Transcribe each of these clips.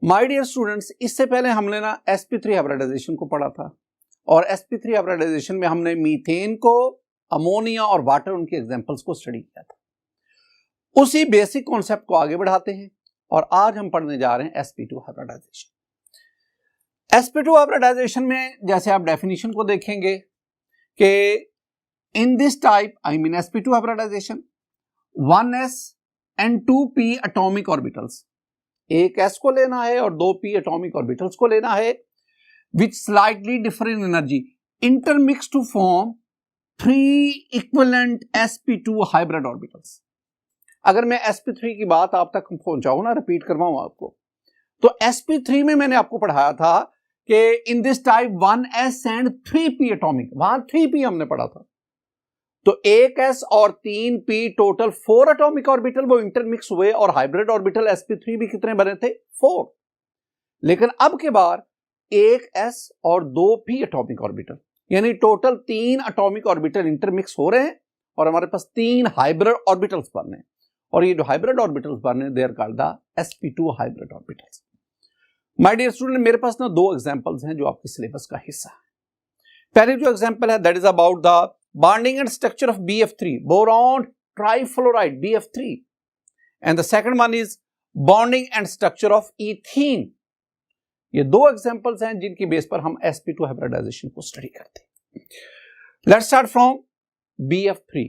My dear students, इससे पहले हमने ना sp3 हाइब्रिडाइजेशन को पढ़ा था और sp3 हाइब्रिडाइजेशन में हमने मीथेन को, अमोनिया और वाटर, उनके एग्जांपल्स को स्टडी किया था। उसी बेसिक कॉन्सेप्ट को आगे बढ़ाते हैं और आज हम पढ़ने जा रहे हैं sp2 हाइब्रिडाइजेशन। sp2 हाइब्रिडाइजेशन में जैसे आप डेफिनेशन को देखेंगे कि in this type I mean sp2 hybridisation 1s and 2p atomic orbitals, एक s को लेना है और 2p एटॉमिक ऑर्बिटल्स को लेना है which slightly differ in energy intermix to form 3 equivalent sp2 hybrid orbitals. अगर मैं sp3 की बात आप तक पहुंचाऊं ना, रिपीट करवाऊं आपको, तो sp3 में मैंने आपको पढ़ाया था कि in this type 1s and 3p atomic, वहां 3p हमने पढ़ा था, तो 1s और 3p टोटल 4 एटॉमिक ऑर्बिटल वो इंटरमिक्स हुए और हाइब्रिड ऑर्बिटल sp3 भी कितने बने थे? 4। लेकिन अब के बाद 1s और 2p एटॉमिक ऑर्बिटल, यानी टोटल 3 एटॉमिक ऑर्बिटल इंटरमिक्स हो रहे हैं और हमारे पास 3 हाइब्रिड ऑर्बिटल्स बन रहे हैं। और ये जो हाइब्रिड ऑर्बिटल्स बन रहे हैं, they are called the sp2 hybrid orbitals. My dear student, मेरे पास ना 2 एग्जांपल्स हैं जो आपके सिलेबस का हिस्सा है। पहले जो एग्जांपल है that is about the bonding and structure of BF3, boron trifluoride BF3, and the second one is bonding and structure of ethene। ये 2 एग्जांपल्स हैं जिनकी बेस पर हम sp2 हाइब्रिडाइजेशन को स्टडी करते हैं। Let's start from BF3।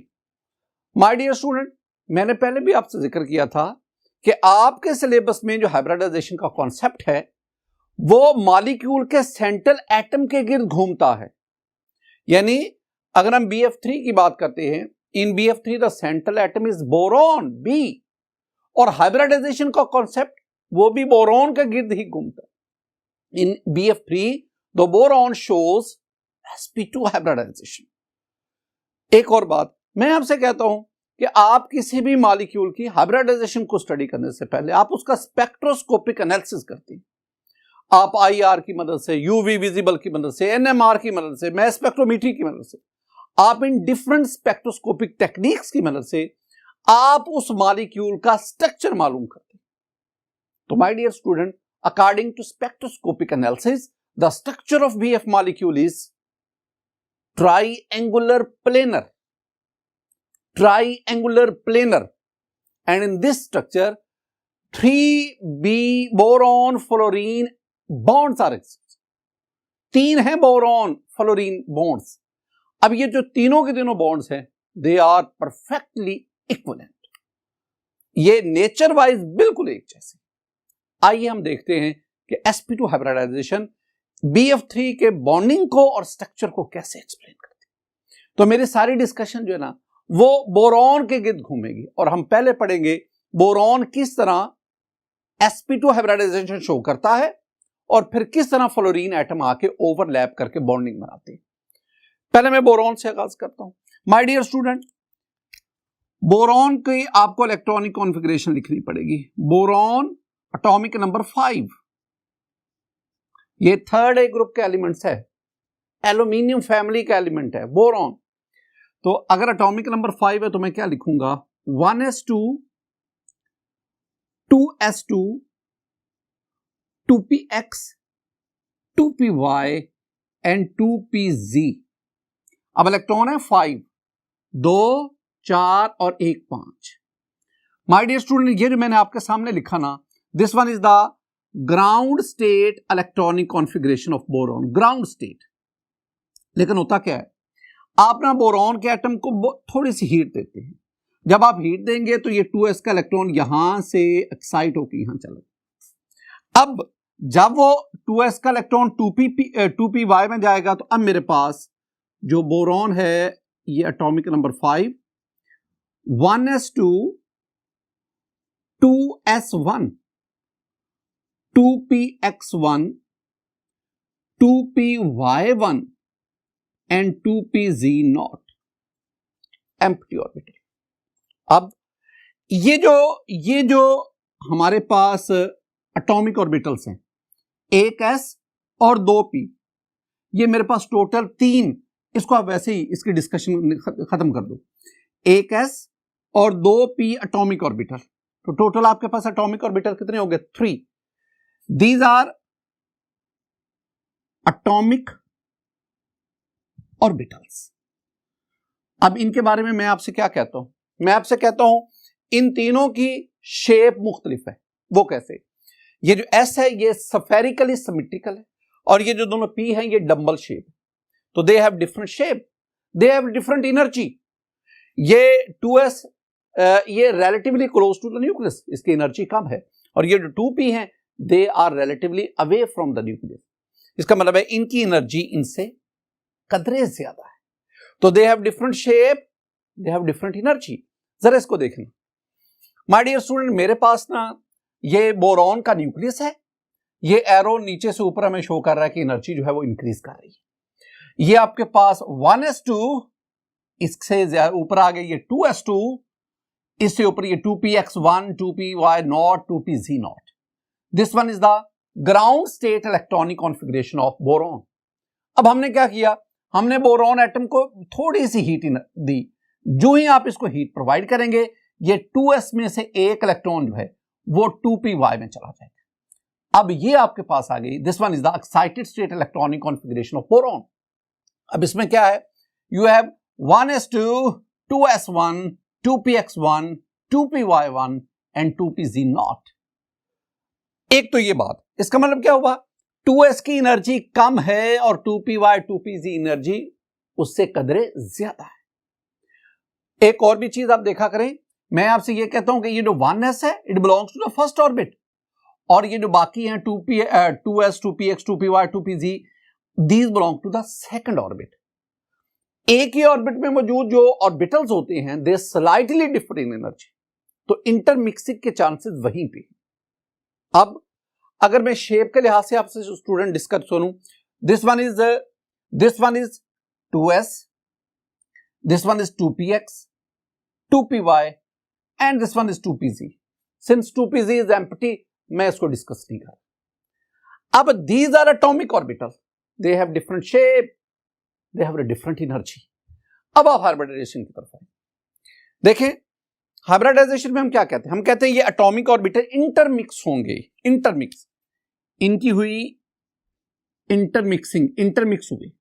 My dear student, मैंने पहले भी आपसे जिक्र किया था कि आपके सिलेबस में जो हाइब्रिडाइजेशन का कॉन्सेप्ट है वो मॉलिक्यूल के सेंट्रल एटम के गिर्द घूमता है। यानी अगर हम BF3 की बात करते हैं, in BF3 the central atom is boron B, और हाइब्रिडाइजेशन का कॉन्सेप्ट वो भी बोरॉन के गिर्द ही घूमता है। In BF3 the boron shows sp2 hybridisation. एक और बात मैं आपसे कहता हूं कि आप किसी भी मॉलिक्यूल की हाइब्रिडाइजेशन को स्टडी करने से पहले आप उसका स्पेक्ट्रोस्कोपिक एनालिसिस करते हैं। आप IR की मदद से, UV विजिबल की मदद से, NMR की मदद से, मास स्पेक्ट्रोमेट्री की मदद से, आप इन डिफरेंट स्पेक्ट्रोस्कोपिक टेक्निक्स की मदद से आप उस मॉलिक्यूल का स्ट्रक्चर मालूम करते हैं। तो my dear student, according to spectroscopic analysis the structure of BF molecule is triangular planar, and in this structure 3b boron fluorine bonds are exists। 3 हैं बोरॉन फ्लोरीन बॉन्ड्स। अब ये जो तीनों के तीनों बॉन्ड्स हैं दे आर परफेक्टली इक्विवेलेंट, ये nature wise बिल्कुल एक जैसे। आइए हम देखते हैं कि sp2 हाइब्रिडाइजेशन BF3 के बॉन्डिंग को और स्ट्रक्चर को कैसे एक्सप्लेन करती है। तो मेरी सारी डिस्कशन जो है ना वो बोरॉन के गिर्द घूमेगी और हम पहले पढ़ेंगे बोरॉन किस तरह sp2 हाइब्रिडाइजेशन शो करता है और फिर किस तरह फ्लोरीन एटम आके ओवरलैप करके बॉन्डिंग बनाते हैं। पहले मैं बोरॉन से आगाज करता हूं। माय डियर स्टूडेंट, बोरॉन की आपको इलेक्ट्रॉनिक कॉन्फ़िगरेशन लिखनी पड़ेगी। बोरॉन एटॉमिक नंबर 5, ये 3rd A ग्रुप के एलिमेंट्स है, एल्यूमिनियम फैमिली का एलिमेंट है बोरॉन। तो अगर एटॉमिक नंबर 5 है तो मैं क्या लिखूंगा? 1s2, 2s2, 2px, 2py and 2pz। अब इलेक्ट्रॉन है 5, 2, 4 और 1, 5। माय डियर स्टूडेंट, ये जो मैंने आपके सामने लिखा ना, this one is the ground state electronic configuration of boron, ground state. लेकिन होता क्या है, आप ना बोरॉन के एटम को थोड़ी सी हीट देते हैं। जब आप हीट देंगे तो ये 2s का इलेक्ट्रॉन यहां से एक्साइट होकर यहां चला। अब जब वो 2s का इलेक्ट्रॉन 2py में जाएगा तो अब मेरे पास जो बोरॉन है ये atomic number 5, 1s2, 2s1, 2px1, 2py1 and 2pz0, empty orbital. अब ये जो हमारे पास एटॉमिक ऑर्बिटल्स हैं 1s और 2p, ये मेरे पास टोटल 3, इसको आप वैसे ही इसकी डिस्कशन खत्म कर दो। 1s और 2p एटॉमिक ऑर्बिटल, तो टोटल आपके पास एटॉमिक ऑर्बिटल कितने हो गए? 3। These are atomic orbitals. अब इनके बारे में मैं आपसे क्या कहता हूं, मैं आपसे कहता हूं इन तीनों की शेप मुख्तलिफ है। वो कैसे? ये जो एस है ये स्फेरिकली सिमेट्रिकल है, और ये जो दोनों पी हैं ये डंबल शेप है। तो they have different shape, they have different energy. ये 2s ये relatively close to the nucleus, इसकी एनर्जी कम है, और ये जो 2p हैं they are relatively away from the nucleus. इसका मतलब है इनकी एनर्जी इनसे कदरे ज्यादा है। तो they have different shape, they have different energy. जरा इसको देखना माय डियर स्टूडेंट, मेरे पास ना ये बोरॉन का न्यूक्लियस है, ये एरो नीचे से ऊपर हमें शो कर रहा है कि एनर्जी जो है वो इंक्रीज कर रही है। ये आपके पास 1s2, इससे ऊपर आ गई ये 2s2, इससे ऊपर ये 2px1, 2py0, 2pz0। This one is the ground state electronic configuration of boron. अब हमने क्या किया, हमने बोरॉन एटम को थोड़ी सी हीट दी। जो ही आप इसको हीट प्रोवाइड करेंगे ये 2s में से एक इलेक्ट्रॉन जो है वो 2py में चला जाएगा। अब ये आपके पास आ गई, this one is the excited state electronic configuration of boron. अब इसमें क्या है, you have 1s2, 2s1, 2px1, 2py1 and 2pz0। एक तो ये बात, इसका मतलब क्या हुआ, 2s की एनर्जी कम है और 2py 2pz एनर्जी उससे कदरे ज्यादा है। एक और भी चीज आप देखा करें, मैं आपसे ये कहता हूं कि ये जो 1s है it belongs to the first orbit, और ये जो बाकी हैं 2s, 2px, 2py, 2pz these belong to the second orbit. एक ही ऑर्बिट में मौजूद जो ऑर्बिटल्स होते हैं they slightly differ in energy, तो इंटरमिक्सिंग के चांसेस वहीं पे। अब अगर मैं शेप के लिहाज से आपसे स्टूडेंट डिस्कस करूं, this one is 2s, this one is 2px, 2py and this one is 2pz। Since 2pz is empty मैं इसको डिस्कस नहीं कर रहा। अब these are atomic orbital, they have different shape, they have a different energy. अब आप hybridisation की तरफ आए। देखें हाइब्रिडाइजेशन में हम क्या कहते हैं, हम कहते हैं ये एटॉमिक ऑर्बिटल इंटरमिक्स होंगे। इंटरमिक्स, इनकी हुई इंटरमिक्स हुई।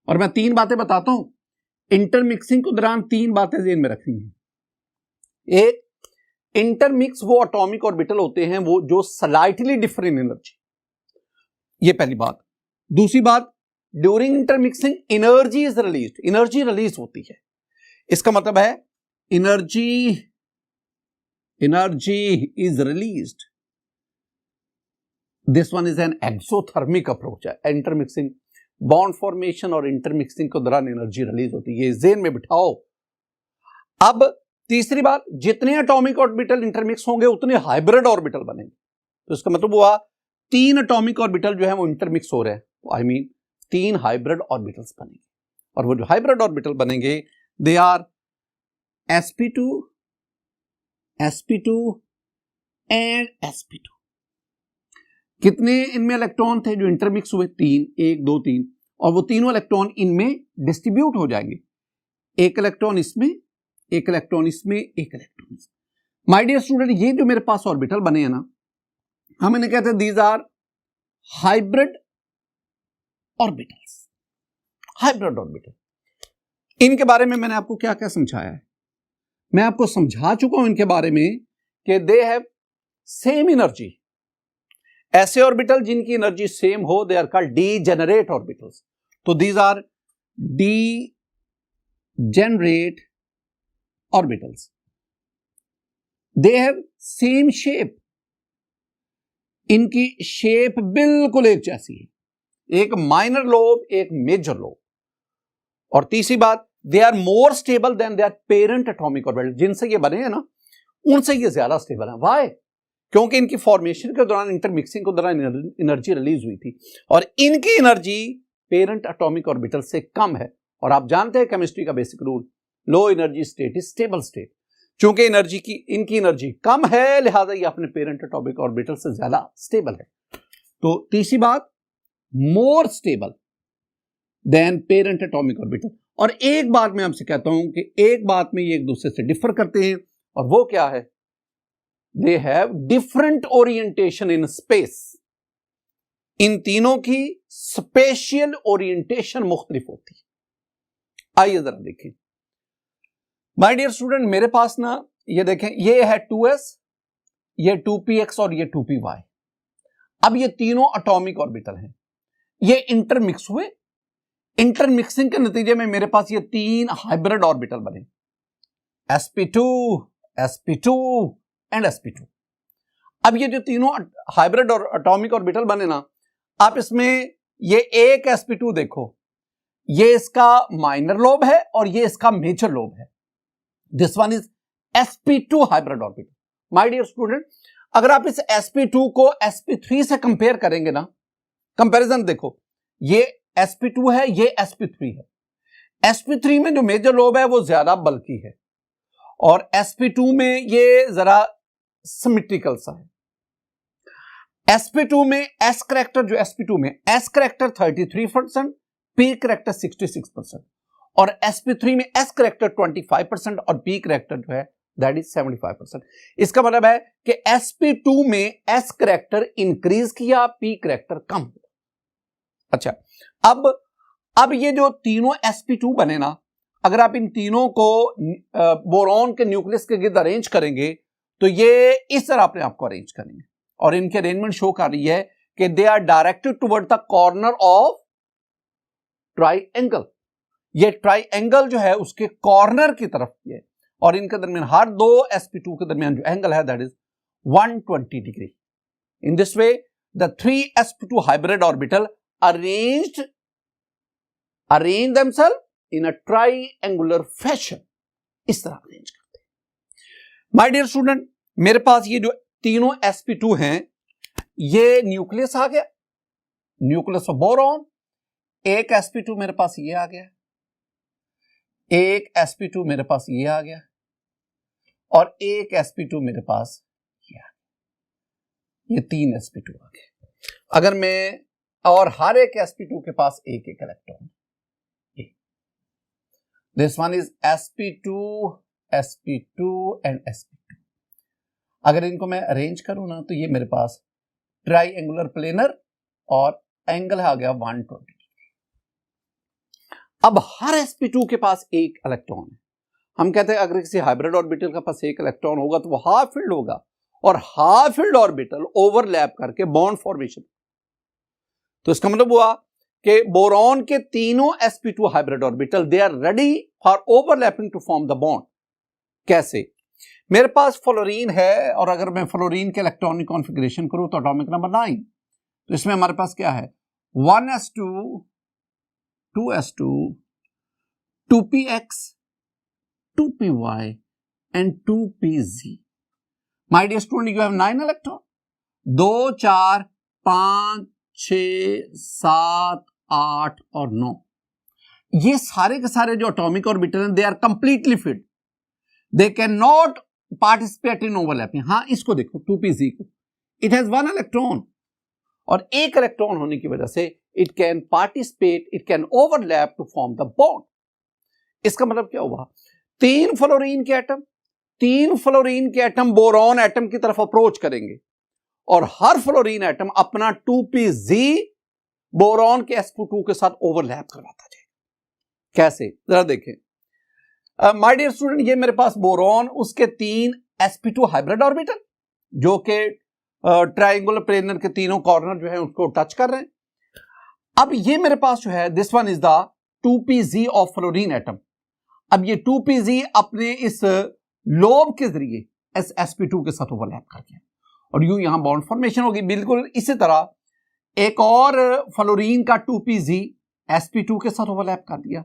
और मैं तीन बातें बताता हूं इंटरमिक्सिंग के दौरान, तीन बातें ध्यान में रखनी है। एक, इंटरमिक्स वो एटॉमिक ऑर्बिटल होते हैं वो जो स्लाइटली डिफरेंट एनर्जी, ये पहली बात। दूसरी बात, during intermixing energy is released, energy release होती है। इसका मतलब है energy is released. This one is an exothermic approach है। इंटरमिक्सिंग, बॉन्ड फॉर्मेशन और इंटरमिक्सिंग के दौरान एनर्जी रिलीज होती है, ये ज़हन में बिठाओ। अब तीसरी बात, जितने एटॉमिक ऑर्बिटल इंटरमिक्स होंगे उतने हाइब्रिड ऑर्बिटल बनेंगे। तो इसका मतलब हुआ 3 एटॉमिक ऑर्बिटल जो है वो इंटरमिक्स हो रहे हैं, आई मीन 3 हाइब्रिड ऑर्बिटल्स बनेंगे। और वो जो हाइब्रिड ऑर्बिटल बनेंगे they are sp2 and sp2। कितने इनमें इलेक्ट्रॉन थे जो इंटरमिक्स हुए? 3, 1 2 3, और वो तीनों इलेक्ट्रॉन इनमें डिस्ट्रीब्यूट हो जाएंगे। एक इलेक्ट्रॉन इसमें, एक इलेक्ट्रॉन इसमें, एक इलेक्ट्रॉन इसमें। माय डियर स्टूडेंट, ये जो मेरे पास ऑर्बिटल बने हैं ना, हम इन्हें कहते हैं these are hybrid orbitals. Hybrid orbital, इनके बारे में मैंने आपको क्या क्या समझाया है? मैं आपको समझा चुका हूं इनके बारे में कि दे हैव सेम एनर्जी। ऐसे ऑर्बिटल जिनकी एनर्जी सेम हो they are called degenerate orbitals. तो these are degenerate orbitals. They have same shape, इनकी शेप बिल्कुल एक जैसी है, एक माइनर लोब एक मेजर लोब। और तीसरी बात, they are more stable than their parent atomic orbital. जिनसे ये बने हैं ना उनसे ये ज्यादा स्टेबल है। व्हाई? क्योंकि इनकी फॉर्मेशन के दौरान, इंटरमिक्सिंग के दौरान एनर्जी रिलीज हुई थी, और इनकी एनर्जी पेरेंट एटॉमिक ऑर्बिटल से कम है। और आप जानते हैं केमिस्ट्री का basic rule, low energy state is stable state. चूंकि इनकी एनर्जी कम है लिहाजा ये अपने पेरेंट एटॉमिक ऑर्बिटल से ज्यादा स्टेबल है। तो तीसरी बात, मोर stable than parent atomic orbital. और एक बात मैं आपसे कहता हूं कि एक बात में ये एक दूसरे से डिफर करते हैं, और वो क्या है? They have different orientation in space. इन तीनों की स्पेशियल ओरिएंटेशन मुख्तलिफ होती है। आइए जरा देखें माय डियर स्टूडेंट, मेरे पास ना ये देखें, ये है 2s, ये 2px और ये 2py। अब ये तीनों एटॉमिक ऑर्बिटल हैं, ये इंटरमिक्स हुए। इंटरमिक्सिंग के नतीजे में मेरे पास ये तीन हाइब्रिड ऑर्बिटल बने, sp2, sp2 एंड sp2। अब ये जो तीनों हाइब्रिड और एटॉमिक ऑर्बिटल बने ना, आप इसमें ये एक sp2 देखो, ये इसका माइनर लोब है और ये इसका मेजर लोब है। This one is sp2 hybrid orbital. My dear student, अगर आप इस sp2 को sp3 से कंपेयर करेंगे ना, कंपैरिजन देखो, ये sp2 है, ये sp3 है। sp3 में जो मेजर लोब है वो ज्यादा बल्कि है और sp2 में ये जरा सिमेट्रिकल सा है। sp2 में s करैक्टर, जो sp2 में s करैक्टर 33%, p करैक्टर 66% और sp3 में s करैक्टर 25% और p करैक्टर जो है दैट इज 75%। इसका मतलब है कि sp2 में s करैक्टर इंक्रीज किया, p करैक्टर कम हुआ। अच्छा, अब ये जो तीनों sp2 बने ना, अगर आप इन तीनों को बोरॉन के न्यूक्लियस के गिर्द अरेंज करेंगे तो ये इस तरह अपने आप को अरेंज करेंगे और इनके अरेंजमेंट शो कर रही है कि they are directed toward the corner of triangle. ये ट्राइएंगल जो है उसके कॉर्नर की तरफ है और इनके दरमियान हर दो sp2 के दरमियान जो एंगल है that is 120 degree. In this way the 3 sp2 hybrid orbital arrange themselves in a triangular fashion। इस तरह अरेंज करते हैं। माय डियर स्टूडेंट, मेरे पास ये जो तीनों sp2 हैं, ये न्यूक्लियस आ गया, न्यूक्लियस ऑफ बोरॉन। एक sp2 मेरे पास ये आ गया, एक sp2 मेरे पास ये आ गया और एक sp2 मेरे पास ये आ गया। ये तीन sp2 आ गए। अगर मैं, और हर एक sp2 के पास एक एक electron. This one is sp2, sp2 and sp2। अगर इनको मैं अरेंज करूं ना तो ये मेरे पास ट्राइएंगुलर प्लेनर और एंगल आ गया 120। अब हर sp2 के पास एक इलेक्ट्रॉन है। हम कहते हैं अगर किसी हाइब्रिड ऑर्बिटल के पास एक इलेक्ट्रॉन होगा तो वो हाफ फील्ड होगा और हाफ फील्ड ऑर्बिटल ओवरलैप करके बॉन्ड फॉर्मेशन। तो इसका मतलब हुआ कि बोरॉन के तीनों sp2 hybrid orbital they are ready for overlapping to form the bond. कैसे? मेरे पास फ्लोरीन है और अगर मैं फ्लोरीन के इलेक्ट्रॉनिक कॉन्फ़िगरेशन करूं तो एटॉमिक नंबर 9, तो इसमें हमारे पास क्या है, 1s2, 2s2, 2px, 2py and 2pz। My dear student, you have 9 electron। 2, 4, 5, 6, 7, 8 और 9, ये सारे के सारे जो एटॉमिक ऑर्बिटल हैं they are completely filled, they can not participate in overlapping. हाँ, इसको देखो 2pz को, इट हैज 1 इलेक्ट्रॉन और एक इलेक्ट्रॉन होने की वजह से it can participate, it can overlap to form the bond. इसका मतलब क्या हुआ, तीन फ्लोरीन के एटम बोरॉन एटम की तरफ अप्रोच करेंगे और हर फ्लोरीन एटम अपना 2pz बोरॉन के sp2 के साथ ओवरलैप करवाता जाएगा। कैसे, जरा देखें। माय डियर स्टूडेंट, ये मेरे पास बोरॉन, उसके तीन sp2 हाइब्रिड ऑर्बिटल जो कि ट्रायंगुलर प्लेनर के तीनों कॉर्नर जो है उसको टच कर रहे हैं। अब ये मेरे पास जो है this one is the 2pz of fluorine atom. अब ये 2pz अपने इस लोब के जरिए sp2 के साथ ओवरलैप कर गया और यूं यहां बॉन्ड फॉर्मेशन होगी। बिल्कुल इसी तरह एक और फ्लोरीन का 2pz sp2 के साथ ओवरलैप कर दिया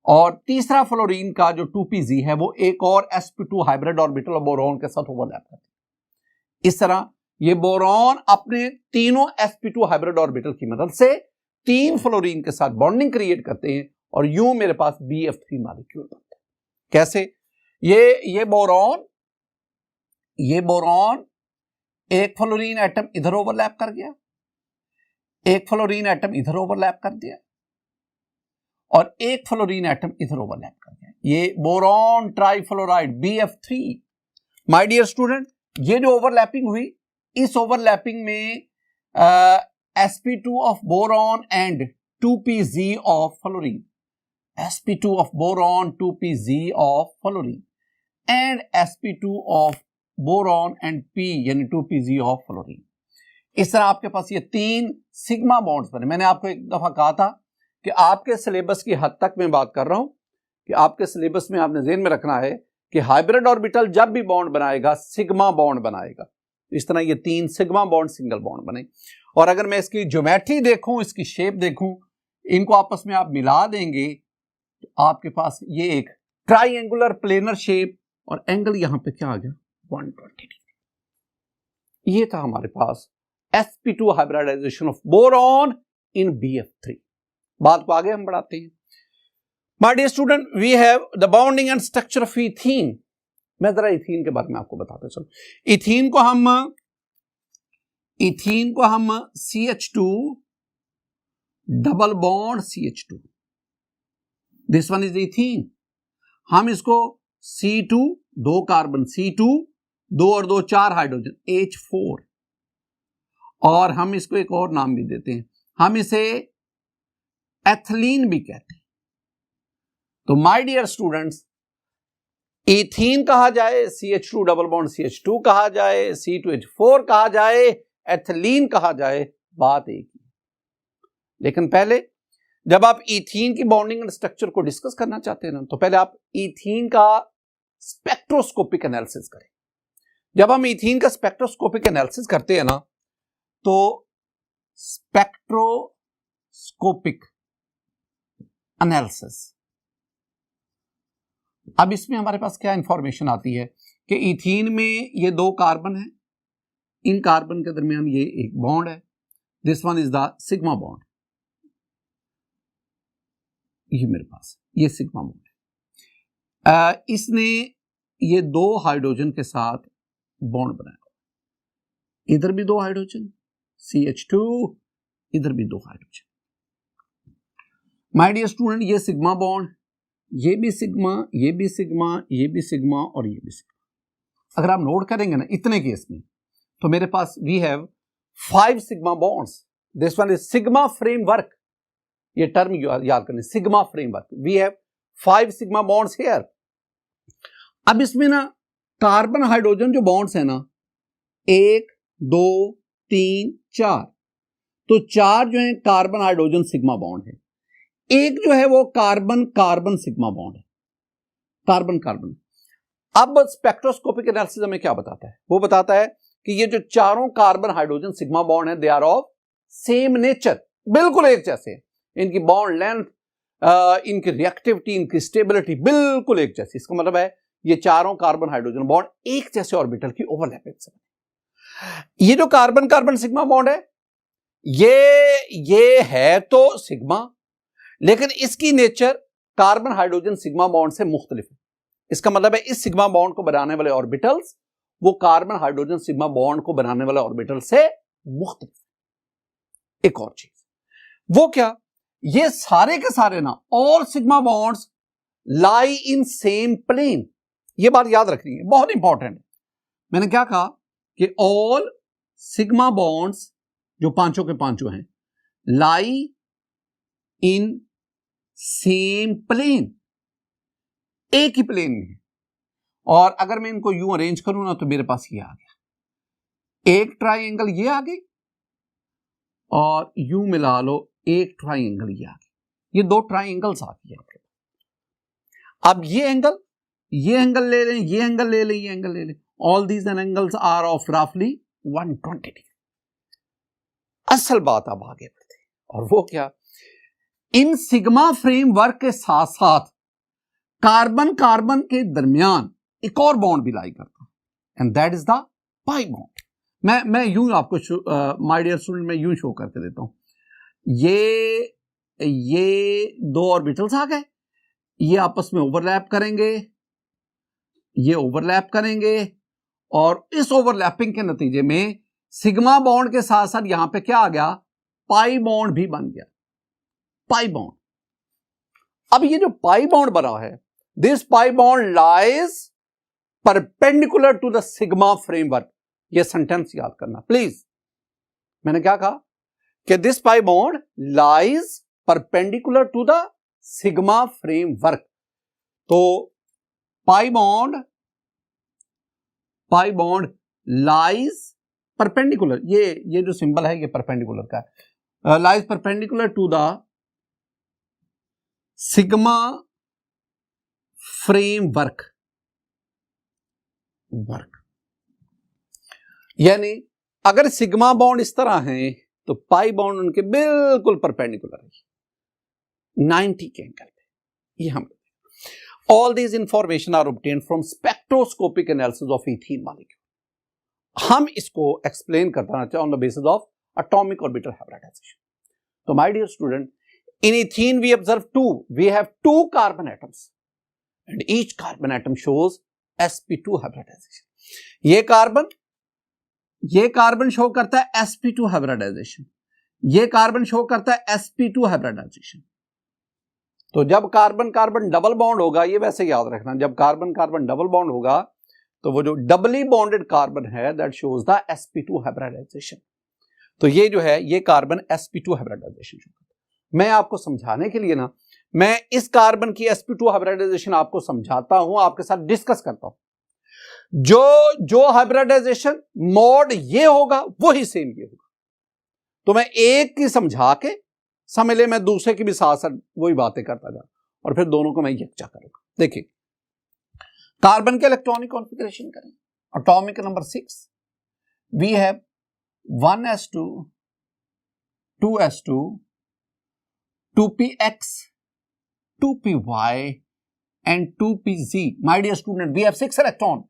और तीसरा फ्लोरीन का जो 2pz है वो एक और sp2 हाइब्रिड ऑर्बिटल और बोरॉन के साथ ओवरलैप कर दिया। इस तरह ये बोरॉन अपने तीनों sp2 हाइब्रिड ऑर्बिटल की मदद से तीन फ्लोरीन के साथ बॉन्डिंग क्रिएट करते हैं और यूं मेरे पास BF3 मॉलिक्यूल बनता है। कैसे? ये बोरॉन एक फ्लोरीन एटम इधर ओवरलैप कर गया, एक फ्लोरीन एटम इधर ओवरलैप कर दिया और एक फ्लोरीन एटम इधर ओवरलैप कर गया। ये boron trifluoride BF3। My dear student, ये जो ओवरलैपिंग हुई, इस ओवरलैपिंग में sp2 of boron and 2pz of fluorine, sp2 of boron 2pz of fluorine and sp2 of boron and p यानी 2pz ऑफ फ्लोरीन। इस तरह आपके पास ये 3 सिग्मा बॉन्ड्स बने। मैंने आपको एक दफा कहा था कि आपके सिलेबस की हद तक मैं बात कर रहा हूं कि आपके सिलेबस में आपने ज़हन में रखना है कि हाइब्रिड ऑर्बिटल जब भी बॉन्ड बनाएगा सिग्मा बॉन्ड बनाएगा। इस तरह ये 3 सिग्मा बॉन्ड सिंगल बॉन्ड बने। और अगर मैं इसकी ज्योमेट्री देखूं, इसकी शेप देखूं, इनको आपस में आप मिला देंगे तो आपके पास ये एक ट्राइंगुलर प्लेनर शेप और एंगल यहां पे क्या आ गया 120 डिग्री। ये था हमारे पास sp2 hybridisation of boron in BF3। बात को आगे हम बढ़ाते हैं। My dear student, we have the bonding and structure of ethene. मैं जरा इथीन के बारे में आपको बताता चलो। इथीन को हम CH2 double bond CH2, this one is ethene. हम इसको C2 2 कार्बन C2 2 और 2 4 हाइड्रोजन H4, और हम इसको एक और नाम भी देते हैं, हम इसे एथिलीन भी कहते हैं। तो माय डियर स्टूडेंट्स, इथीन कहा जाए, CH2 डबल बॉन्ड CH2 कहा जाए, C2H4 कहा जाए, एथिलीन कहा जाए, बात एक ही। लेकिन पहले जब आप इथीन की बॉन्डिंग एंड स्ट्रक्चर को डिस्कस करना चाहते हैं ना, तो पहले आप इथीन का स्पेक्ट्रोस्कोपिक एनालिसिस करें। जब हम इथीन का स्पेक्ट्रोस्कोपिक एनालिसिस करते हैं ना, तो स्पेक्ट्रोस्कोपिक एनालिसिस, अब इसमें हमारे पास क्या इंफॉर्मेशन आती है कि इथीन में ये 2 कार्बन है, इन कार्बन के दरमियान ये एक बॉन्ड है, this one is the sigma bond. ये मेरे पास ये सिग्मा बॉन्ड है। इसने ये 2 हाइड्रोजन के साथ बॉन्ड बनाया, इधर भी 2 हाइड्रोजन CH2, इधर भी 2 हाइड्रोजन। माय डियर स्टूडेंट, ये सिग्मा बॉन्ड, ये भी सिग्मा, ये भी सिग्मा, ये भी सिग्मा और ये भी सिग्मा। अगर आप नोट करेंगे ना इतने केस में, तो मेरे पास we have 5 sigma bonds. This one is sigma framework. ये टर्म याद करने, sigma framework. We have 5 sigma bonds here. अब इसमें ना कार्बन हाइड्रोजन जो बॉन्ड्स है ना, 1 2 3 4, तो 4 जो है कार्बन हाइड्रोजन सिग्मा बॉन्ड है, एक जो है वो कार्बन कार्बन सिग्मा बॉन्ड है, कार्बन कार्बन। अब स्पेक्ट्रोस्कोपिक एनालिसिस हमें क्या बताता है? वो बताता है कि ये जो चारों कार्बन हाइड्रोजन सिग्मा बॉन्ड है, they are of same nature, बिल्कुल एक जैसे। इनकी बॉन्ड लेंथ, इनकी रिएक्टिविटी, इनकी स्टेबिलिटी बिल्कुल एक जैसी। इसका मतलब है ये चारों कार्बन हाइड्रोजन बॉन्ड एक जैसे ऑर्बिटल की ओवरलैपिंग से बने। ये जो कार्बन कार्बन सिग्मा बॉन्ड है, ये है तो सिग्मा, लेकिन इसकी nature carbon hydrogen sigma bond से मुख्तलिफ है। इसका मतलब है इस सिग्मा बॉन्ड को बनाने वाले ऑर्बिटल्स वो कार्बन हाइड्रोजन सिग्मा बॉन्ड को बनाने वाले ऑर्बिटल से मुख्तलिफ। एक और चीज, वो क्या, ये सारे के सारे ना, all sigma bonds lie in same plane. ये बात याद रखनी है, बहुत इंपॉर्टेंट है। मैंने क्या कहा कि ऑल सिग्मा बॉन्ड्स जो पांचों के पांचों हैं, लाई इन सेम प्लेन, एक ही प्लेन में। और अगर मैं इनको यूं अरेंज करूं ना, तो मेरे पास ये आ गया, एक ट्राइंगल ये आ गई, और यूं मिला लो एक ट्राइंगल ये आ गई। ये 2 ट्राइंगल्स आ गए आपके पास। अब ये एंगल ले लें, ये एंगल ले लें, ये एंगल ले लें, all these angles are of रफली 120 डिग्री। असल बात अब आगे बढ़ते हैं, और वो क्या, इन सिग्मा फ्रेमवर्क के साथ साथ कार्बन कार्बन के दरमियान एक और बॉन्ड भी लाई करता है, and that is the pi bond. मैं यूं आपको माय डियर स्टूडेंट, मैं यूं शो करके देता हूं। ये 2 ऑर्बिटल्स आ गए, ये आपस में ओवरलैप करेंगे, ये ओवरलैप करेंगे, और इस ओवरलैपिंग के नतीजे में सिग्मा बॉन्ड के साथ साथ यहां पे क्या आ गया, पाई बॉन्ड भी बन गया, पाई बॉन्ड। अब ये जो पाई बॉन्ड बना है, this pi bond lies perpendicular to the sigma framework. ये सेंटेंस याद करना प्लीज। मैंने क्या कहा कि this pi bond lies perpendicular to the sigma framework. तो पाई बॉन्ड लाइज परपेंडिकुलर, ये जो सिंबल है ये परपेंडिकुलर का है, lies perpendicular to the sigma framework यानी अगर सिग्मा बॉन्ड इस तरह है तो पाई बॉन्ड उनके बिल्कुल परपेंडिकुलर है 90 के एंगल पे। ये हम all these information are obtained from spectroscopic analysis of ethene molecule. हम इसको एक्सप्लेन करना चाहते हैं on the basis of atomic orbital hybridisation. तो my dear student, in ethene we have two carbon atoms and each carbon atom shows sp2 hybridization। ये carbon show करता है sp2 hybridisation, ये कार्बन शो करता है sp2 हाइब्रिडाइजेशन। तो जब carbon carbon double bond होगा, ये वैसे याद रखना, जब कार्बन कार्बन डबल बॉन्ड होगा तो वो जो डबली बॉन्डेड कार्बन है that shows the sp2 hybridisation. तो ये जो है ये कार्बन sp2 हाइब्रिडाइजेशन शो करता है। मैं आपको समझाने के लिए ना, मैं इस कार्बन की sp2 हाइब्रिडाइजेशन आपको समझाता हूं, आपके साथ डिस्कस करता हूं। जो हाइब्रिडाइजेशन मोड ये होगा वही सेम ये होगा। तो मैं एक की समझा के समझ ले, मैं दूसरे की भी साथ साथ वही बातें करता जा और फिर दोनों को मैं यकजा करूंगा। देखिए कार्बन के इलेक्ट्रॉनिक कॉन्फ़िगरेशन करें। Atomic number 6 we have 1s2 2s2 2px 2py and 2pz। my dear student, we have 6 electron,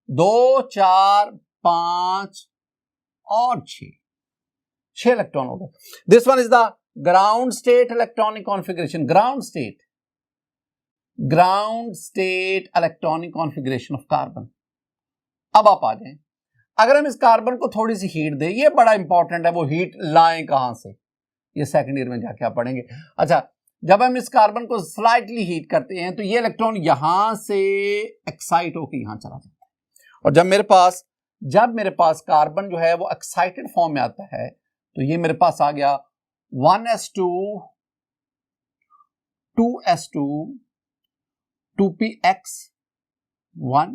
2 4 5 और 6 इलेक्ट्रॉन हो गए। This one is the ground state electronic configuration, ground state electronic configuration of carbon. अब आप आ जाएं, अगर हम इस carbon को थोड़ी सी हीट दें, ये बड़ा इंपॉर्टेंट है, वो हीट लाएं कहां से, ये सेकंड ईयर में जाके आप पढ़ेंगे। अच्छा, जब हम इस कार्बन को स्लाइटली हीट करते हैं तो ये इलेक्ट्रॉन यहां से एक्साइट होकर यहां चला जाता है, और जब मेरे पास कार्बन जो है वो एक्साइटेड फॉर्म में आता है तो ये मेरे पास आ गया 1s2 2s2 2px 1,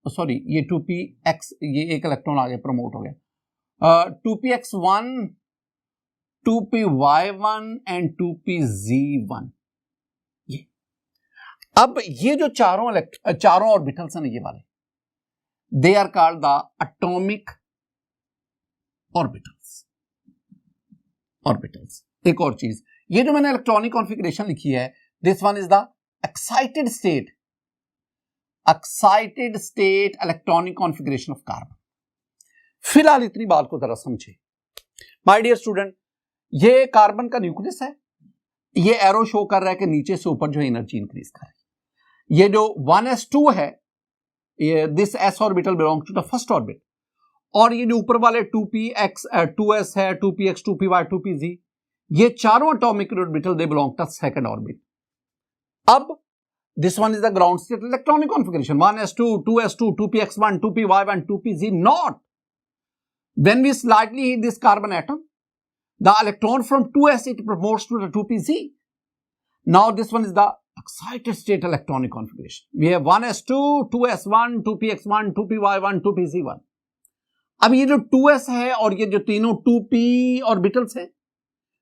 सॉरी ये 2px, ये एक इलेक्ट्रॉन आगे प्रमोट हो गया, 2px1 2py1 एंड 2pz1। ये अब ये जो चारों ऑर्बिटल्स हैं ये वाले, they are called the atomic orbitals. एक और चीज, ये जो मैंने इलेक्ट्रॉनिक कॉन्फ़िगरेशन लिखी है, this one is the excited state electronic configuration of carbon. फिलहाल इतनी बात को जरा समझे माय डियर स्टूडेंट। ये कार्बन का न्यूक्लियस है, ये एरो शो कर रहा है कि नीचे से ऊपर जो एनर्जी इंक्रीज कर रही है। ये जो 1s2 है, ये this s orbital belongs to the first orbit, और ये जो ऊपर वाले 2px 2s है, 2px 2py 2pz, ये चारों atomic orbital they belong to second orbit. अब this one is the ground state electronic configuration 1s2 2s2 2px1 2py1 2pz। Not when we slightly heat this carbon atom, the electron from 2s it promotes to the 2pz. Now this one is the excited state electronic configuration. We have 1s2 2s1 2px1 2py1 2pz1। अब ये जो 2s है और ये जो तीनों 2p orbitals है,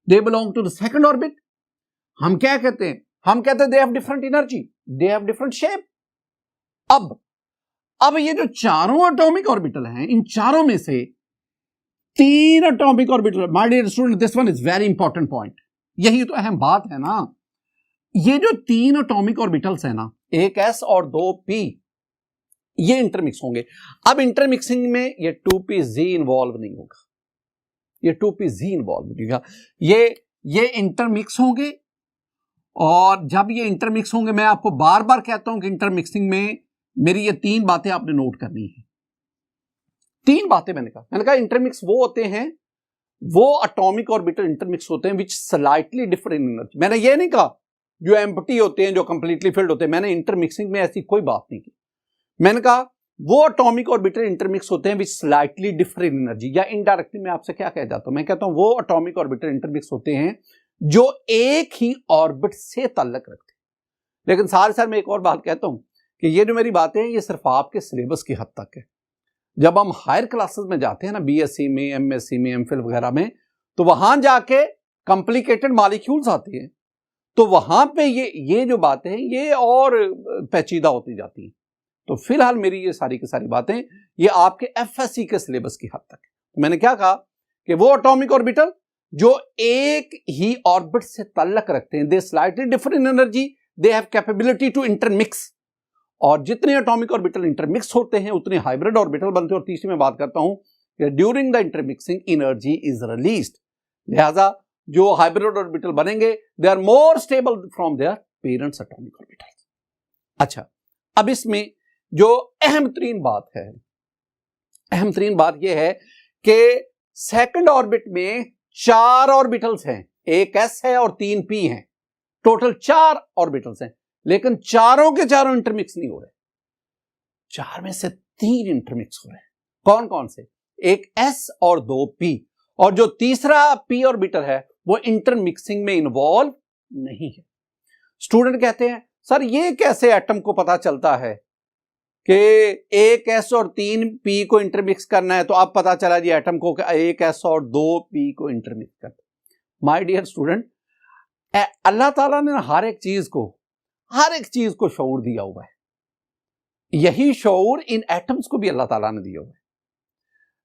they belong to the second orbit। हम क्या कहते हैं, they have different energy, they have different shape। अब ये जो चारों एटॉमिक ऑर्बिटल हैं, इन चारों में से 3 atomic orbital, my dear student this one is very important point, यही तो अहम बात है ना। ये जो 3 एटॉमिक ऑर्बिटल्स है ना, एक s और 2 p, ये इंटरमिक्स होंगे। अब इंटरमिक्सिंग में ये 2pz इन्वॉल्व नहीं होगा, ये 2pz इन्वॉल्व नहीं होगा, ये इंटरमिक्स होंगे। और जब ये इंटरमिक्स होंगे, मैं आपको बार बार कहता हूं कि इंटरमिक्सिंग में मेरी ये 3 बातें आपने नोट करनी है। 3 बातें मैंने कहा इंटरमिक्स वो होते हैं, वो एटॉमिक ऑर्बिटल इंटरमिक्स होते हैं विच स्लाइटली डिफर इन एनर्जी। मैंने ये नहीं कहा जो एम्प्टी होते हैं, जो कंप्लीटली फिल्ड होते हैं, मैंने इंटरमिक्सिंग में ऐसी कोई बात नहीं की। मैंने कहा वो एटॉमिक ऑर्बिटल इंटरमिक्स होते हैं विच स्लाइटली डिफर इन एनर्जी, या इनडायरेक्टली मैं आपसे क्या कह जाता हूं, मैं कहता हूं वो एटॉमिक ऑर्बिटल इंटरमिक्स होते हैं जो एक ही ऑर्बिट से ताल्लुक रखते हैं। लेकिन साथ साथ मैं एक और बात कहता हूं कि ये जो मेरी बातें हैं ये सिर्फ आपके सिलेबस की हद तक है। जब हम हायर क्लासेस में जाते हैं ना, बीएससी में, एमएससी में, एमफिल वगैरह में, तो वहां जाके कॉम्प्लिकेटेड मॉलिक्यूल्स आते हैं, तो वहां पे ये जो बातें हैं ये और पेचीदा होती जाती हैं। तो फिलहाल मेरी ये सारी की सारी बातें ये आपके एफएससी के सिलेबस की हद तक है। तो मैंने क्या कहा कि वो एटॉमिक ऑर्बिटल जो एक ही ऑर्बिट से ताल्लुक रखते हैं, they slightly differ in energy, they have capability to intermix, और जितने एटॉमिक ऑर्बिटल इंटरमिक्स होते हैं उतने हाइब्रिड ऑर्बिटल बनते हैं। और तीसरी मैं बात करता हूं कि during the intermixing energy is released, लिहाजा जो हाइब्रिड ऑर्बिटल बनेंगे they are more stable from their parents atomic orbital. अच्छा, अब इसमें जो अहम तरीन बात है, अहम तरीन बात यह है कि सेकंड ऑर्बिट में 4 ऑर्बिटल्स हैं, एक एस है और 3 पी हैं, टोटल 4 ऑर्बिटल्स हैं, लेकिन चारों के चारों इंटरमिक्स नहीं हो रहे। 4 में से 3 इंटरमिक्स हो रहे हैं। कौन कौन से? एक एस और 2 पी, और जो तीसरा पी ऑर्बिटल है वो इंटरमिक्सिंग में इन्वॉल्व नहीं है। स्टूडेंट कहते हैं सर ये कैसे एटम को पता चलता है कि एक एस और 3 पी को इंटरमिक्स करना है, तो अब पता चला जी एटम को एक एस और 2 पी को इंटरमिक्स करना। माय डियर स्टूडेंट, अल्लाह ताला ने हर एक चीज को शऊर दिया हुआ है। यही शऊर इन एटम्स को भी अल्लाह ताला ने दिया हुआ है।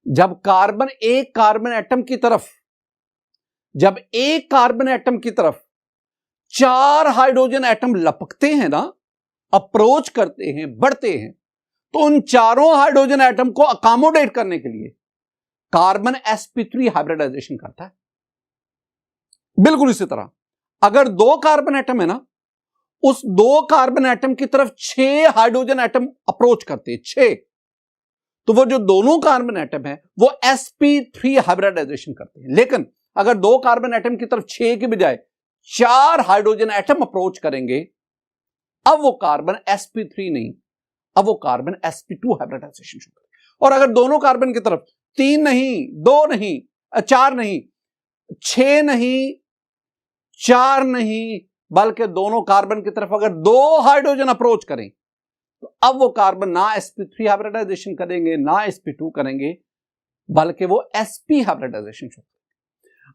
जब एक कार्बन एटम की तरफ 4 हाइड्रोजन एटम लपकते हैं ना, अप्रोच करते हैं, बढ़ते हैं, तो उन चारों हाइड्रोजन एटम को अकोमोडेट करने के लिए कार्बन sp3 हाइब्रिडाइजेशन करता है। बिल्कुल इसी तरह अगर 2 कार्बन एटम है ना, उस 2 कार्बन एटम की तरफ 6 हाइड्रोजन एटम अप्रोच करते हैं, 6, तो वो जो दोनों कार्बन एटम है वो sp3 हाइब्रिडाइजेशन करते हैं। लेकिन अगर 2 कार्बन एटम की तरफ 6 के बजाय 4 हाइड्रोजन एटम अप्रोच करेंगे, अब वो कार्बन sp3 नहीं, अब वो कार्बन sp2 हाइब्रिडाइजेशन शुरू करें। और अगर दोनों कार्बन की तरफ 3 नहीं, 2 नहीं, 4 नहीं, 6 नहीं, 4 नहीं, बल्कि दोनों कार्बन की तरफ अगर 2 हाइड्रोजन अप्रोच करें, तो अब वो कार्बन ना sp3 हाइब्रिडाइजेशन करेंगे ना sp2 करेंगे, बल्कि वो sp हाइब्रिडाइजेशन शो करेंगे।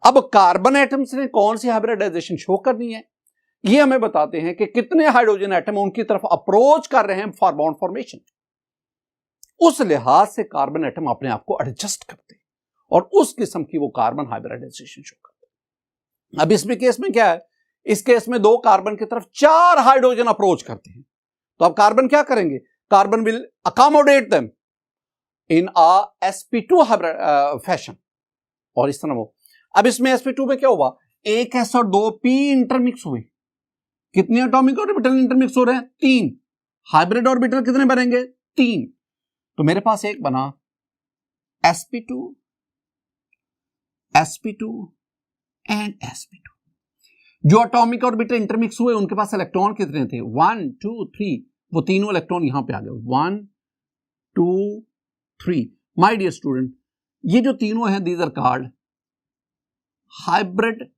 अब कार्बन एटम्स ने कौन सी हाइब्रिडाइजेशन शो करनी है, ये हमें बताते हैं कि कितने हाइड्रोजन एटम उनकी तरफ अप्रोच कर रहे हैं फॉर बॉन्ड फॉर्मेशन। उस लिहाज से कार्बन एटम अपने आप को एडजस्ट करते हैं और उस किस्म की वो कार्बन हाइब्रिडाइजेशन शो करते हैं। अब इसमें केस में क्या है, इस केस में 2 कार्बन की तरफ 4 हाइड्रोजन अप्रोच करते हैं, तो अब कार्बन क्या करेंगे, carbon will accommodate them in a sp2 fashion, और इस तरह वो। अब इसमें sp2 में क्या हुआ, एक एस और 2 पी इंटरमिक्स हुए। कितने एटॉमिक ऑर्बिटल इंटरमिक्स हो रहे हैं? 3। हाइब्रिड ऑर्बिटल कितने बनेंगे? 3। तो मेरे पास एक बना sp2 एंड sp2। जो एटॉमिक ऑर्बिटल इंटरमिक्स हुए उनके पास इलेक्ट्रॉन कितने थे? 1 2 3, वो तीनों इलेक्ट्रॉन यहां पे आ गए, 1 2 3। माय डियर स्टूडेंट, ये जो तीनों हैं these are called hybrid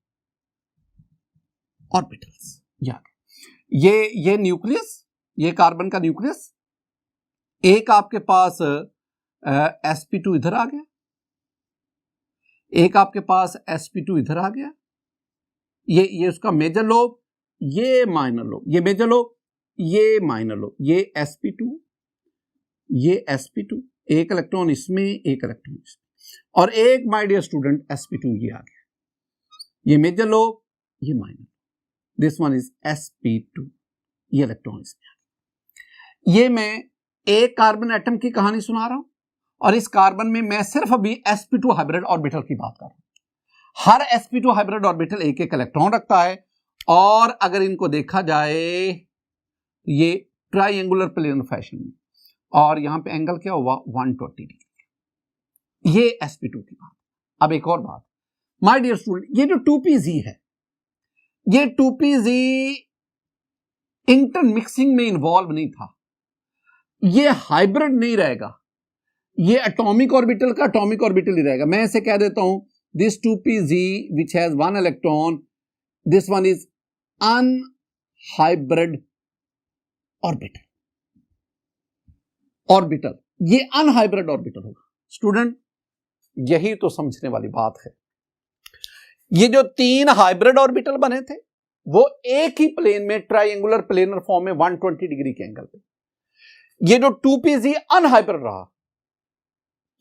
orbitals. ये न्यूक्लियस, ये कार्बन का न्यूक्लियस, एक आपके पास sp2 इधर आ गया, एक आपके पास sp2 इधर आ गया, ये उसका मेजर लोब, ये माइनर लोब, ये मेजर लोब, ये माइनर लोब, ये sp2, ये sp2, एक इलेक्ट्रॉन इसमें, एक इलेक्ट्रॉन इसमें, और एक माय डियर स्टूडेंट sp2 ये आ गया, ये मेजर लोब, ये minor, this one is sp2, ये इलेक्ट्रॉन इसमें। ये मैं एक कार्बन एटम की कहानी सुना रहा हूं, और इस कार्बन में मैं सिर्फ अभी sp2 हाइब्रिड ऑर्बिटल की बात कर रहा हूं। हर sp2 हाइब्रिड ऑर्बिटल एक एक इलेक्ट्रॉन रखता है, और अगर इनको देखा जाए ये ट्राइंगुलर प्लेन फैशन में, और यहां पे एंगल क्या हुआ, 120 डिग्री। ये sp2 की बात। अब एक और बात, माय डियर स्टूडेंट, ये जो 2pz है, ये 2pz इंटरमिक्सिंग में इन्वॉल्व नहीं था, ये हाइब्रिड नहीं रहेगा, ये एटॉमिक ऑर्बिटल का एटॉमिक ऑर्बिटल ही रहेगा। मैं ऐसे कह देता हूं this 2pz which has 1 electron, this one is unhybrid orbital. Orbital ये अनहाइब्रिड ऑर्बिटल होगा। स्टूडेंट यही तो समझने वाली बात है। ये जो 3 हाइब्रिड ऑर्बिटल बने थे वो एक ही प्लेन में ट्राइंगुलर प्लेनर फॉर्म में 120 डिग्री के एंगल पे। ये जो 2pz अनहाइब्रिड रहा,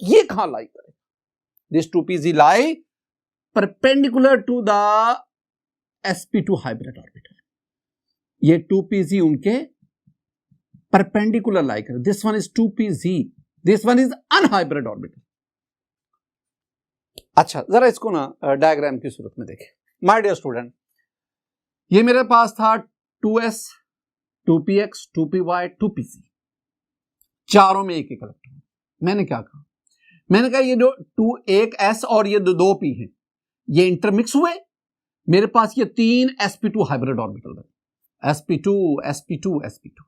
ये कहां लाई करेगा? This 2pz lie perpendicular to the sp2 hybrid orbital. ये 2pz उनके परपेंडिकुलर लाई करे। This one is 2pz, this one is unhybrid orbital. अच्छा जरा इसको ना डायग्राम की सूरत में देखें। माय डियर स्टूडेंट, ये मेरे पास था 2s, 2px, 2py, 2pz, चारों में एक एक इलेक्ट्रॉन। मैंने क्या कहा? मैंने कहा ये जो 1s और ये 2p हैं, ये इंटरमिक्स हुए, मेरे पास ये 3 sp2 हाइब्रिड ऑर्बिटल बने। sp2 sp2 sp2।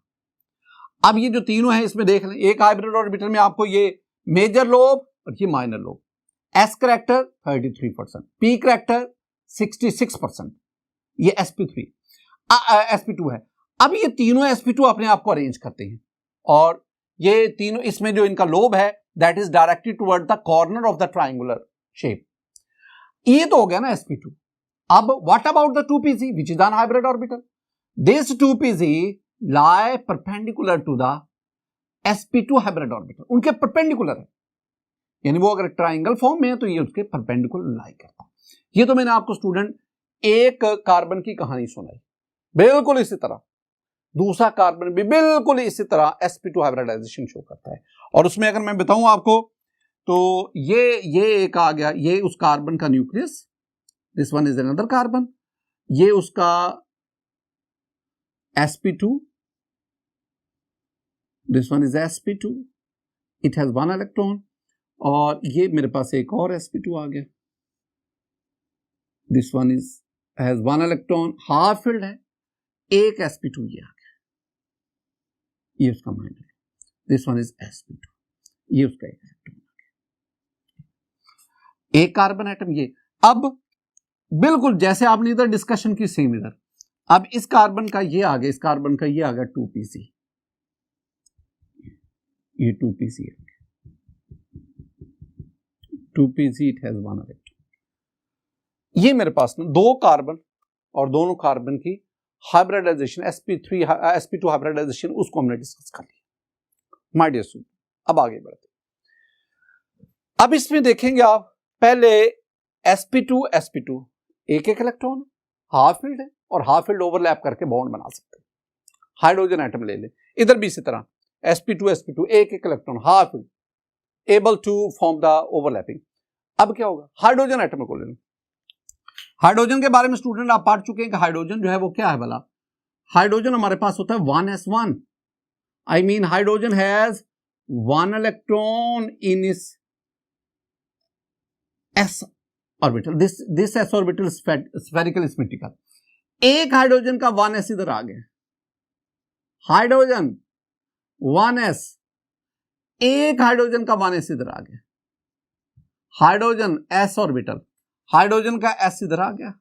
अब ये जो तीनों हैं इसमें देख लें, एक हाइब्रिड ऑर्बिटल में आपको ये मेजर लोब और ये minor lobe, s character 33%, p character 66%, ये sp3 sp2 है। अब ये तीनों sp2 अपने आप को अरेंज करते हैं और ये तीनों, इसमें जो इनका लोब है that is directed toward the corner of the triangular shape. ये तो हो गया ना sp2। अब what about the 2pz which is unhybrid orbital? This 2pz lie perpendicular to the sp2 hybrid orbital. उनके परपेंडिकुलर है, यानी वो अगर ट्राइंगल फॉर्म में है तो ये उसके परपेंडिकुलर लाई करता है। ये तो मैंने आपको स्टूडेंट एक कार्बन की कहानी सुनाई, बिल्कुल इसी तरह दूसरा कार्बन भी बिल्कुल इसी तरह sp2 हाइब्रिडाइजेशन शो करता है। और उसमें अगर मैं बताऊं आपको तो ये एक आ गया, ये उस कार्बन का nucleus, this one is another carbon, ये उसका sp2, this one is sp2, it has 1 electron, और ये मेरे पास एक और sp2 आ गया, this one is has 1 electron, half filled है, एक sp2 ये आ गया, ये उसका minor, this one is sp2, ये उसका एक इलेक्ट्रॉन आ गया, एक कार्बन एटम ये। अब बिल्कुल जैसे आपने इधर डिस्कशन की सेम इधर, अब इस कार्बन का ये आ गया, इस कार्बन का ये आ गया 2pz, ये 2pz आ गया, 2pz इट हैज 1 इलेक्ट्रॉन। ये मेरे पास ना 2 कार्बन और दोनों कार्बन की हाइब्रिडाइजेशन sp2 हाइब्रिडाइजेशन, उसको हमने डिस्कस कर लिया। माय डियर स्टूडेंट, अब आगे बढ़ते। अब इसमें देखेंगे आप, पहले sp2 एक इलेक्ट्रॉन, हाफ फील्ड है और हाफ फील्ड ओवरलैप करके बॉन्ड बना सकते हैं। हाइड्रोजन एटम ले ले, इधर भी इसी तरह sp2 एक electron, half filled, able to form the overlapping. अब क्या होगा? हाइड्रोजन एटम को ले लो। हाइड्रोजन के बारे में स्टूडेंट आप पढ़ चुके हैं कि हाइड्रोजन जो है वो क्या है भला? हाइड्रोजन हमारे पास होता है 1s1, I mean hydrogen has 1 electron in इस s orbital, this s orbital spherical symmetrical. एक हाइड्रोजन का 1s इधर आ गया, हाइड्रोजन 1s, एक हाइड्रोजन का 1s इधर आ गया, हाइड्रोजन s ऑर्बिटल, हाइड्रोजन का s इधर आ गया,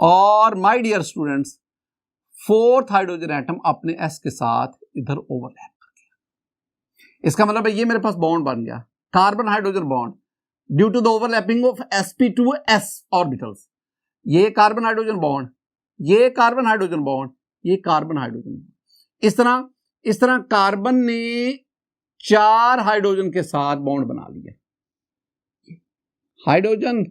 और my dear students 4th hydrogen atom अपने s के साथ इधर ओवरलैप कर गया। इसका मतलब है ये मेरे पास बॉन्ड बन गया, carbon hydrogen bond, due to the overlapping of sp2s orbitals. ये कार्बन हाइड्रोजन बॉन्ड, ये कार्बन हाइड्रोजन बॉन्ड, ये कार्बन हाइड्रोजन बॉन्ड। इस तरह कार्बन ने 4 हाइड्रोजन के साथ बॉन्ड बना लिया, हाइड्रोजन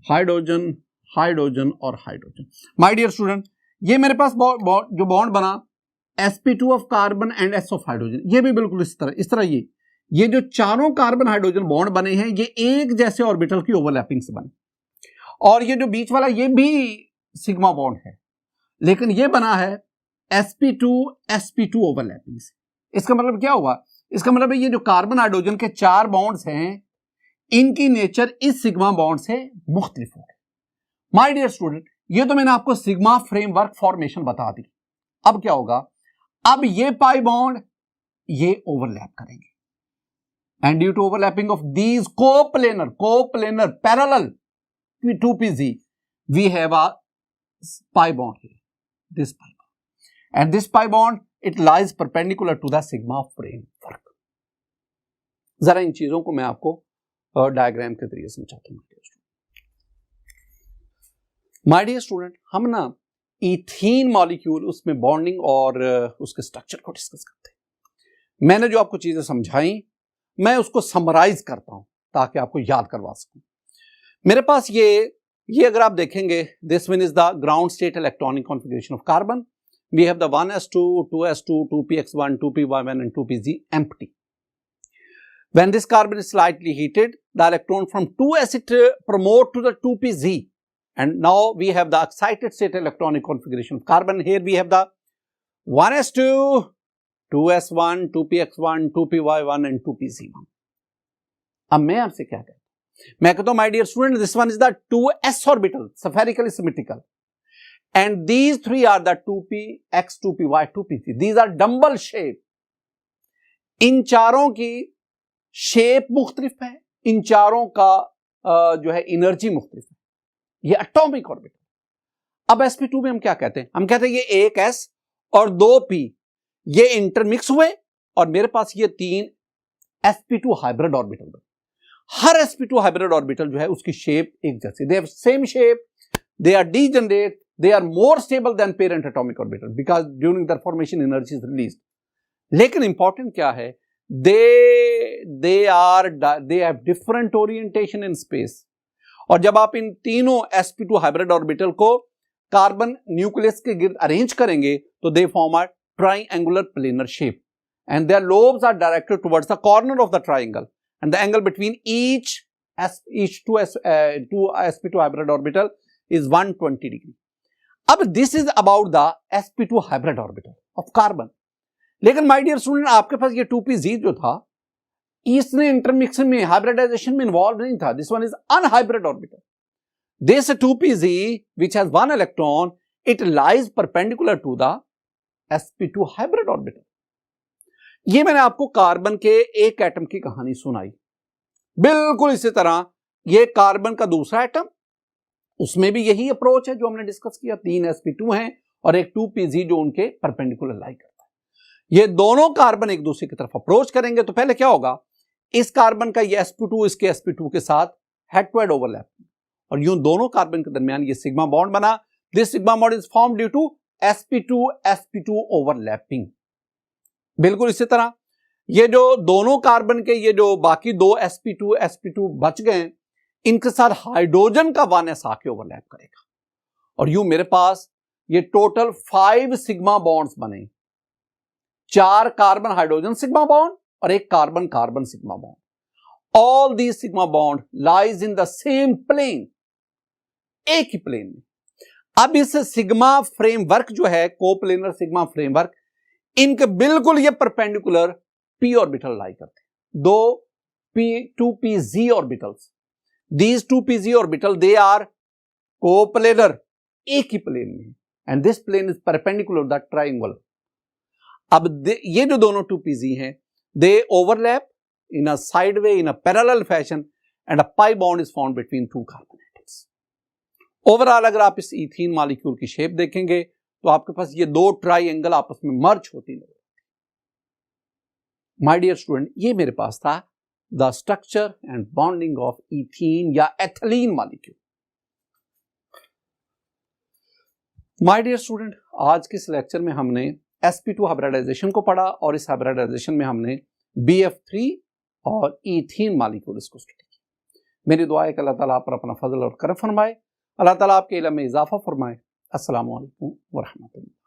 हाइड्रोजन हाइड्रोजन और हाइड्रोजन। माय डियर स्टूडेंट, ये मेरे पास जो बॉन्ड बना sp2 of carbon and s of hydrogen, ये भी बिल्कुल इस तरह ये जो चारों कार्बन हाइड्रोजन बॉन्ड बने हैं ये एक जैसे ऑर्बिटल की ओवरलैपिंग से बने, और ये जो बीच वाला ये भी सिग्मा बॉन्ड है, लेकिन ये बना है sp2 ओवरलैपिंग से। इसका मतलब क्या हुआ? इसका मतलब ये जो कार्बन हाइड्रोजन के 4 बॉन्ड्स हैं इनकी नेचर इस सिग्मा बॉन्ड से मुख्तलिफ हो गई। माय डियर स्टूडेंट, ये तो मैंने आपको सिग्मा फ्रेमवर्क फॉर्मेशन बता दी। अब क्या होगा? अब ये पाई बॉन्ड ये ओवरलैप करेंगे, and due to overlapping of these coplanar parallel to 2pz, we have a pi bond here, this pi bond, and this pi bond it lies perpendicular to the sigma framework. जरा इन चीजों को मैं आपको diagram के जरिए समझाता हूं। My dear student, हम ना इथीन मॉलिक्यूल उसमें बॉन्डिंग और उसके स्ट्रक्चर को डिस्कस करते हैं। मैंने जो आपको चीजें समझाई मैं उसको समराइज करता हूं ताकि आपको याद करवा सकूं। मेरे पास ये अगर आप देखेंगे, this one is the ground state electronic configuration of carbon. We have the 1s2, 2s2, 2px1, 2py1 and 2pz empty. When this carbon is slightly heated, the electron from 2s it promote to the 2pz, and now we have the excited state electronic configuration of carbon. Here we have the 1s2, 2s1, 2px1, 2py1 and 2pz1. अब मैं आपसे क्या कहता हूं, मैं कहता हूं my dear student, this one is the 2s orbital spherically symmetrical, and these three are the 2px, 2py, 2pz. These are dumbbell shape. इन चारों की शेप मुख्तलिफ है, इन चारों का जो है एनर्जी मुख्तलिफ है, ये एटॉमिक ऑर्बिटल। अब sp2 में हम क्या कहते हैं, हम कहते हैं ये एक s और दो p ये इंटरमिक्स हुए और मेरे पास ये तीन sp2 हाइब्रिड ऑर्बिटल बने। हर sp2 हाइब्रिड ऑर्बिटल जो है उसकी शेप एक जैसी, they have same shape, they are degenerate, they are more stable than parent atomic orbital because during their formation energy is released. लेकिन इंपॉर्टेंट क्या है, they have different orientation in space. और जब आप इन तीनों sp2 हाइब्रिड ऑर्बिटल को carbon nucleus के गिर्द अरेंज करेंगे तो they form a triangular planar shape, and their lobes are directed towards the corner of the triangle, and the angle between each two sp2 hybrid orbital is 120 degree. अब this is about the sp2 hybrid orbital of carbon. लेकिन my dear student, आपके पास ये 2pz जो था इसने इंटरमिक्सन में hybridisation में involve नहीं था. This one is unhybrid orbital. This 2pz which has one electron, it lies perpendicular to the sp2 hybrid orbital. ये मैंने आपको कार्बन के एक एटम की कहानी सुनाई. बिल्कुल इसी तरह ये कार्बन का दूसरा एटम, उसमें भी यही अप्रोच है जो हमने डिस्कस किया. 3 sp2 हैं और एक 2pz जो उनके परपेंडिकुलर लाई करता है. ये दोनों कार्बन एक दूसरे की तरफ अप्रोच करेंगे तो पहले क्या होगा, इस कार्बन का ये sp2 इसके sp2 के साथ हेड टू हेड ओवरलैप और यूं दोनों कार्बन के दरमियान ये सिग्मा बॉन्ड बना. This sigma bond is form due to sp2 overlapping. बिल्कुल इसी तरह ये जो दोनों कार्बन के ये जो बाकी दो sp2 बच गए, इनके साथ हाइड्रोजन का 1s आके ओवरलैप करेगा और यूं मेरे पास ये टोटल 5 सिग्मा बॉन्ड्स बने. 4 कार्बन हाइड्रोजन सिग्मा बॉन्ड और एक carbon carbon sigma bond. All these sigma bond lies in the same plane, एक ही प्लेन में. अब इस सिग्मा फ्रेमवर्क जो है कोप्लेनर सिग्मा फ्रेमवर्क, इनके बिल्कुल ये परपेंडिकुलर p ऑर्बिटल लाई करते हैं. दो 2pz orbitals. These 2pz orbital they are coplanar, एक ही प्लेन में, and this plane is perpendicular the triangle. अब ये जो दोनों 2pz हैं, they overlap in a sideway in a parallel fashion and a pi bond is found between 2 carbon atoms. Overall अगर आप इस इथीन मॉलिक्यूल की शेप देखेंगे तो आपके पास ये दो ट्राइंगल आपस में मर्ज होती नजर. माय डियर स्टूडेंट, ये मेरे पास था the structure and bonding of ethene या ethylene molecule. My dear student, आज के इस लेक्चर में हमने sp2 हाइब्रिडाइजेशन को पढ़ा और इस हाइब्रिडाइजेशन में हमने BF3 और इथीन मॉलिक्यूल इसको स्टडी किया. मेरी दुआ है कि अल्लाह ताला आप पर अपना फजल और करम फरमाए, अल्लाह ताला आपके इल्म में इजाफा फरमाए. अस्सलामु अलैकुम व रहमतुल्लाह.